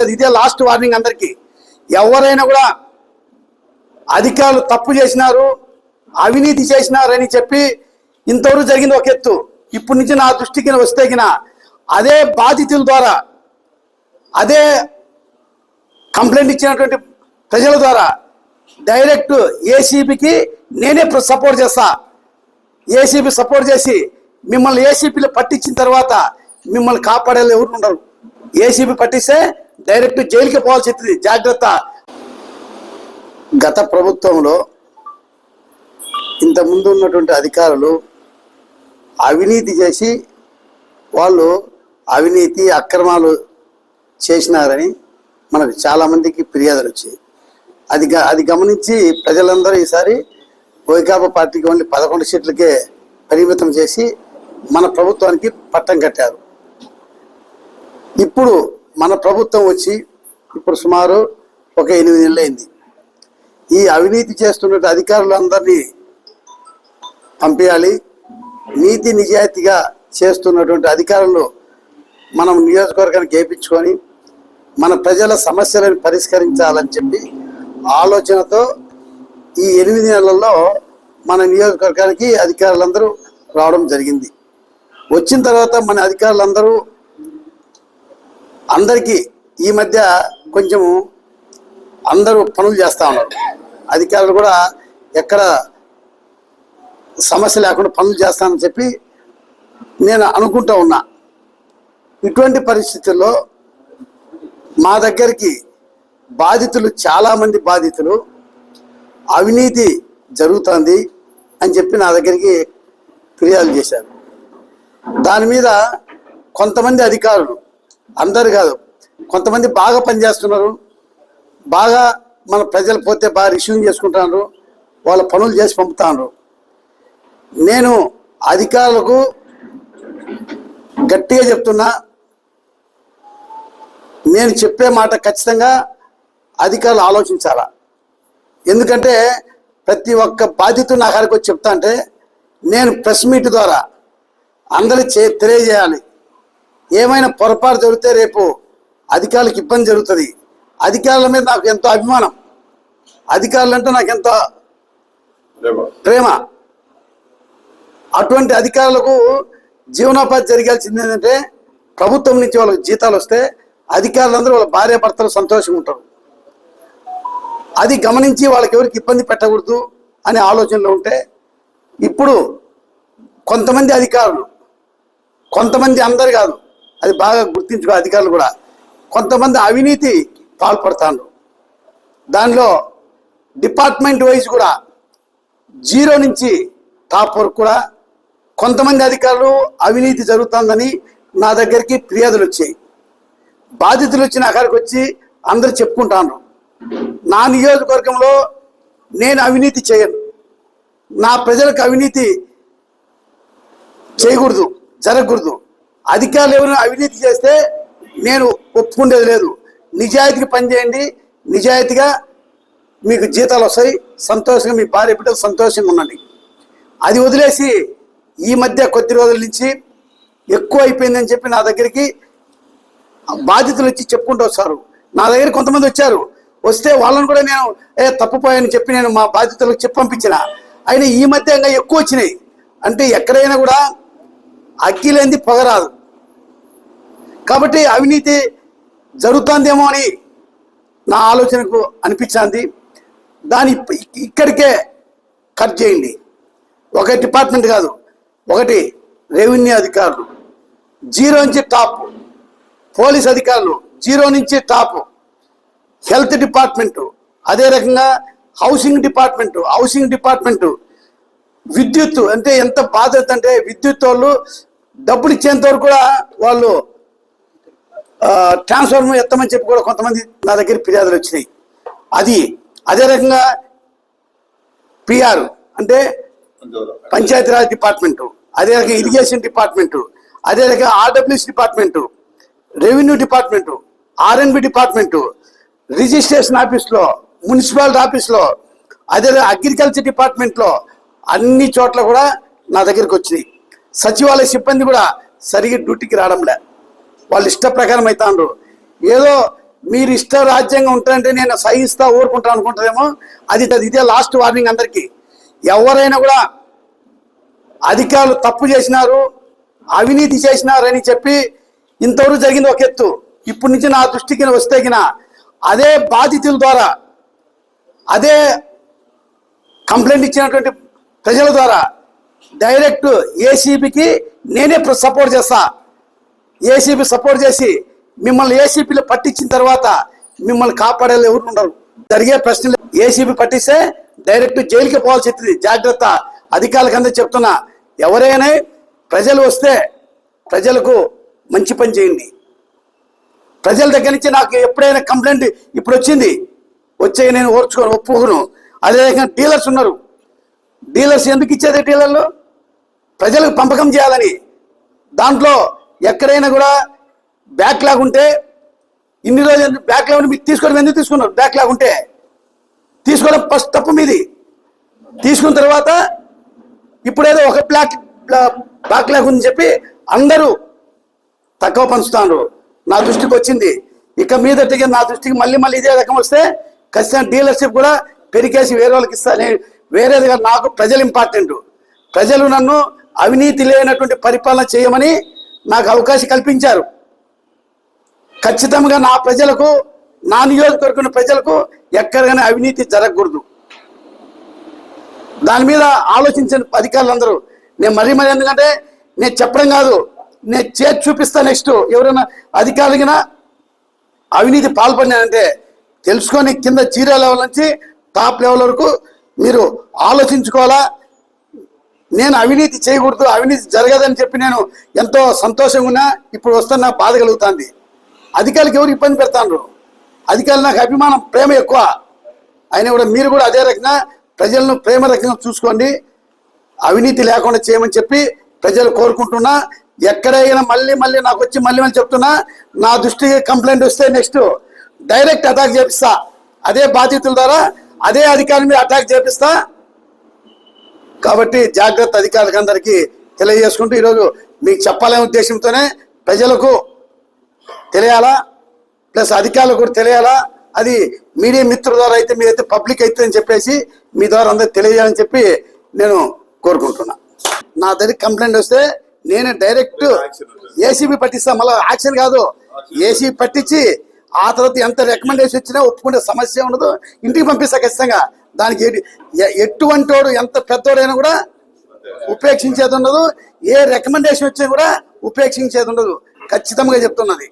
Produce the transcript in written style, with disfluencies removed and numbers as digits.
ఇదే last warning అందరికీ. ఎవరైనా కూడా అధికారులు తప్పు చేసినారు, అవినీతి చేసినారని చెప్పి ఇంతవరకు జరిగింది ఒక ఎత్తు. ఇప్పటి నుంచి నా దృష్టికి వస్తే అదే బాధితుల ద్వారా, అదే కంప్లైంట్ ఇచ్చినటువంటి ప్రజల ద్వారా డైరెక్ట్ ఏసీబీకి నేనే సపోర్ట్ చేస్తా. ఏసీబీ సపోర్ట్ చేసి మిమ్మల్ని ఏసీబీలో పట్టించిన తర్వాత మిమ్మల్ని కాపాడేది ఎవరు ఉండరు. ఏసీబీ పట్టిస్తే డైరెక్ట్ జైలుకి పోవాల్సి వస్తుంది. జాగ్రత్త. గత ప్రభుత్వంలో ఇంతకుముందు ఉన్నటువంటి అధికారులు అవినీతి చేసి వాళ్ళు అవినీతి అక్రమాలు చేసినారని మనకు చాలామందికి ఫిర్యాదులు వచ్చాయి. అది గమనించి ప్రజలందరూ ఈసారి వైకాపా పార్టీకి ఓన్లీ 11 సీట్లకే పరిమితం చేసి మన ప్రభుత్వానికి పట్టం కట్టారు. ఇప్పుడు మన ప్రభుత్వం వచ్చి ఇప్పుడు సుమారు ఒక 8 నెలలు అయింది. ఈ అవినీతి చేస్తున్న అధికారులందరినీ పంపించాలి. నీతి నిజాయితీగా చేస్తున్నటువంటి అధికారులు మనం నియోజకవర్గానికి గెలిపించుకొని మన ప్రజల సమస్యలను పరిష్కరించాలని చెప్పి ఆలోచనతో ఈ 8 నెలల్లో మన నియోజకవర్గానికి అధికారులందరూ రావడం జరిగింది. వచ్చిన తర్వాత మన అధికారులందరూ అందరికీ ఈ మధ్య కొంచెము అందరూ పనులు చేస్తూ ఉన్నారు. అధికారులు కూడా ఎక్కడ సమస్య లేకుండా పనులు చేస్తానని చెప్పి నేను అనుకుంటూ ఉన్నా. ఇటువంటి పరిస్థితుల్లో మా దగ్గరికి బాధితులు చాలామంది బాధితులు అవినీతి జరుగుతుంది అని చెప్పి నా దగ్గరికి ఫిర్యాదు చేశారు. దాని మీద కొంతమంది అధికారులు, అందరు కాదు, కొంతమంది బాగా పనిచేస్తున్నారు, బాగా మన ప్రజలు పోతే బాగా రిసీవ్ చేసుకుంటున్నారు, వాళ్ళ పనులు చేసి పంపుతున్నారు. నేను అధికారులకు గట్టిగా చెప్తున్నా, నేను చెప్పే మాట ఖచ్చితంగా అధికారులు ఆలోచించాలా. ఎందుకంటే ప్రతి ఒక్క బాధితుడు నా కాడికి వచ్చి చెప్తా అంటే నేను ప్రెస్ మీట్ ద్వారా అందరికి తెలియజేయాలి. ఏమైనా పొరపాటు జరిగితే రేపు అధికారులకు ఇబ్బంది జరుగుతుంది. అధికారుల మీద నాకు ఎంతో అభిమానం, అధికారులంటే నాకు ఎంతో ప్రేమ. అటువంటి అధికారులకు జీవనోపాధి జరిగాల్సింది ఏంటంటే ప్రభుత్వం నుంచి వాళ్ళకి జీతాలు వస్తే అధికారులందరూ వాళ్ళ భార్య భర్తలు సంతోషంగా ఉంటారు. అది గమనించి వాళ్ళకి ఎవరికి ఇబ్బంది పెట్టకూడదు అనే ఆలోచనలో ఉంటే ఇప్పుడు కొంతమంది అధికారులు, కొంతమంది అందరు కాదు, అది బాగా గుర్తించుకో అధికారులు కూడా కొంతమంది అవినీతి పాల్పడతారు. దానిలో డిపార్ట్మెంట్ వైజ్ కూడా 0 నుంచి టాప్ వరకు కూడా కొంతమంది అధికారులు అవినీతి జరుగుతుందని నా దగ్గరికి ఫిర్యాదులు వచ్చాయి. బాధితులు వచ్చి నా దగ్గరికి వచ్చి అందరు చెప్పుకుంటాను, నా నియోజకవర్గంలో నేను అవినీతి చేయను, నా ప్రజలకు అవినీతి చేయకూడదు, జరగకూడదు. అధికారులు ఎవరైనా అవినీతి చేస్తే నేను ఒప్పుకునేది లేదు. నిజాయితీగా పనిచేయండి, నిజాయితీగా మీకు జీతాలు వస్తాయి, సంతోషంగా మీ భార్య బిడ్డలు సంతోషంగా ఉండండి. అది వదిలేసి ఈ మధ్య కొద్ది రోజుల నుంచి ఎక్కువ అయిపోయిందని చెప్పి నా దగ్గరికి బాధితులు వచ్చి చెప్పుకుంటూ వస్తారు. నా దగ్గర కొంతమంది వచ్చారు, వస్తే వాళ్ళని కూడా నేను తప్పుపోయాని చెప్పి నేను మా బాధితులకు చెప్పి పంపించిన. అయినా ఈ మధ్య ఇంకా ఎక్కువ వచ్చినాయి. అంటే ఎక్కడైనా కూడా అగ్గి లేనిది పొగరాదు. కాబట్టి అవినీతి జరుగుతుందేమో అని నా ఆలోచనకు అనిపించింది. దాని ఇక్కడికే కట్ చేయండి. ఒక డిపార్ట్మెంట్ కాదు, ఒకటి రెవెన్యూ అధికారులు 0 నుంచి టాప్, పోలీస్ అధికారులు 0 నుంచి టాప్, హెల్త్ డిపార్ట్మెంటు అదే రకంగా హౌసింగ్ డిపార్ట్మెంటు విద్యుత్ అంటే ఎంత బాధ్యత అంటే విద్యుత్ వాళ్ళు డబ్బులు ఇచ్చేంత వరకు కూడా వాళ్ళు ట్రాన్స్ఫార్మర్ ఎత్తమని చెప్పి కూడా కొంతమంది నా దగ్గర ఫిర్యాదులు వచ్చినాయి. అదే రకంగా PR అంటే పంచాయతీరాజ్ డిపార్ట్మెంటు, అదే రకంగా ఇరిగేషన్ డిపార్ట్మెంటు, అదే రకంగా RWC department, revenue department, R&B department, registration ఆఫీస్లో, మున్సిపాలిటీ ఆఫీస్లో, అదే అగ్రికల్చర్ డిపార్ట్మెంట్లో అన్ని చోట్ల కూడా నా దగ్గరికి వచ్చినాయి. సచివాలయ సిబ్బంది కూడా సరిగ్గా డ్యూటీకి రావడంలే, వాళ్ళు ఇష్ట ప్రకారం అవుతాండ్రు. ఏదో మీరు ఇష్ట రాజ్యంగా ఉంటారంటే నేను సహిస్తా ఊరుకుంటా అనుకుంటారేమో. ఇదే లాస్ట్ వార్నింగ్ అందరికీ. ఎవరైనా కూడా అధికారులు తప్పు చేసినారు, అవినీతి చేసినారని చెప్పి ఇంతవరకు జరిగింది ఒక ఎత్తు. ఇప్పటి నుంచి నా దృష్టికి వస్తే అదే బాధితుల ద్వారా, అదే కంప్లైంట్ ఇచ్చినటువంటి ప్రజల ద్వారా డైరెక్ట్ ఏసీబీకి నేనే సపోర్ట్ చేస్తా. ఏసీబీ సపోర్ట్ చేసి మిమ్మల్ని ఏసీబీలో పట్టించిన తర్వాత మిమ్మల్ని కాపాడే ఎవరు ఉండరు. జరిగే ప్రశ్నలు ఏసీబీ పట్టిస్తే డైరెక్ట్ జైలుకి పోవాల్సి వస్తుంది. జాగ్రత్త. అధికారులకు అందరూ చెప్తున్నా, ఎవరైనా ప్రజలు వస్తే ప్రజలకు మంచి పని చేయండి. ప్రజల దగ్గర నుంచి నాకు ఎప్పుడైనా కంప్లైంట్ ఇప్పుడు వచ్చింది, వచ్చే నేను ఒప్పుకోను. అదేవిధంగా డీలర్స్ ఉన్నారు. డీలర్స్ ఎందుకు ఇచ్చేది? డీలర్లు ప్రజలకు పంపకం చేయాలని. దాంట్లో ఎక్కడైనా కూడా బ్యాక్లాగ్ ఉంటే ఇన్ని రోజులు బ్యాక్లాగ్ ఉంటే మీరు తీసుకోవడం ఎందుకు తీసుకున్నారు? బ్యాక్లాగ్ ఉంటే తీసుకోవడం ఫస్ట్ తప్పు మీది. తీసుకున్న తర్వాత ఇప్పుడేదో ఒక బ్యాక్లాగ్ ఉందని చెప్పి అందరూ తక్కువ పంచుతారు. నా దృష్టికి వచ్చింది. ఇక మీదటిగా నా దృష్టికి మళ్ళీ ఇదే రకం వస్తే ఖచ్చితంగా డీలర్షిప్ కూడా పెరికేసి వేరే వాళ్ళకి ఇస్తాను. వేరేదిగా నాకు ప్రజలు ఇంపార్టెంట్. ప్రజలు నన్ను అవినీతి లేనటువంటి పరిపాలన చేయమని నాకు అవకాశం కల్పించారు. ఖచ్చితంగా నా ప్రజలకు, నా నియోజకవర్గం ప్రజలకు ఎక్కడైనా అవినీతి జరగకూడదు. దాని మీద ఆలోచించిన అధికారులందరూ. నేను మరీ ఎందుకంటే నేను చెప్పడం కాదు, నేను చేసి చూపిస్తా. నెక్స్ట్ ఎవరైనా అధికారులకి అవినీతి పాల్పడినానంటే తెలుసుకొని కింద 0 లెవెల్ నుంచి టాప్ లెవెల్ వరకు మీరు ఆలోచించుకోవాలా. నేను అవినీతి చేయకూడదు, అవినీతి జరగదని చెప్పి నేను ఎంతో సంతోషంగా ఉన్నా. ఇప్పుడు వస్తున్న నాకు బాధ కలుగుతుంది. అధికారులకు ఎవరు ఇబ్బంది పెడతాను? అధికారులు నాకు అభిమానం, ప్రేమ ఎక్కువ. అయినా కూడా మీరు కూడా అదే రకంగా ప్రజలను ప్రేమ రకంగా చూసుకోండి, అవినీతి లేకుండా చేయమని చెప్పి ప్రజలు కోరుకుంటున్నా. ఎక్కడైనా మళ్ళీ నాకు వచ్చి మళ్ళీ చెప్తున్నా, నా దృష్టికి కంప్లైంట్ వస్తే నెక్స్ట్ డైరెక్ట్ అటాక్ చేపిస్తా. అదే బాధితుల ద్వారా అదే అధికారి మీద అటాక్ చేపిస్తా. కాబట్టి జాగ్రత్త. అధికారులకు అందరికీ తెలియజేసుకుంటూ ఈరోజు మీకు చెప్పాలనే ఉద్దేశంతోనే ప్రజలకు తెలియాలా, ప్లస్ అధికారులకు కూడా తెలియాలా. అది మీడియా మిత్రుల ద్వారా అయితే, మీరైతే పబ్లిక్ అయితే అని చెప్పేసి మీ ద్వారా అందరికి తెలియజేయాలని చెప్పి నేను కోరుకుంటున్నా. నా దగ్గర కంప్లైంట్ వస్తే నేను డైరెక్ట్ ఏసీబీ పట్టిస్తా. మళ్ళీ యాక్షన్ కాదు, ఏసీబీ పట్టించి ఆ తర్వాత ఎంత రికమెండేషన్ వచ్చినా ఒప్పుకునే సమస్య ఉండదు. ఇంటికి పంపిస్తా ఖచ్చితంగా. దానికి ఎటువంటి వాడు ఎంత పెద్దోడైనా కూడా ఉపేక్షించేది ఉండదు. ఏ రికమెండేషన్ వచ్చినా కూడా ఉపేక్షించేది ఉండదు. ఖచ్చితంగా చెప్తున్నది.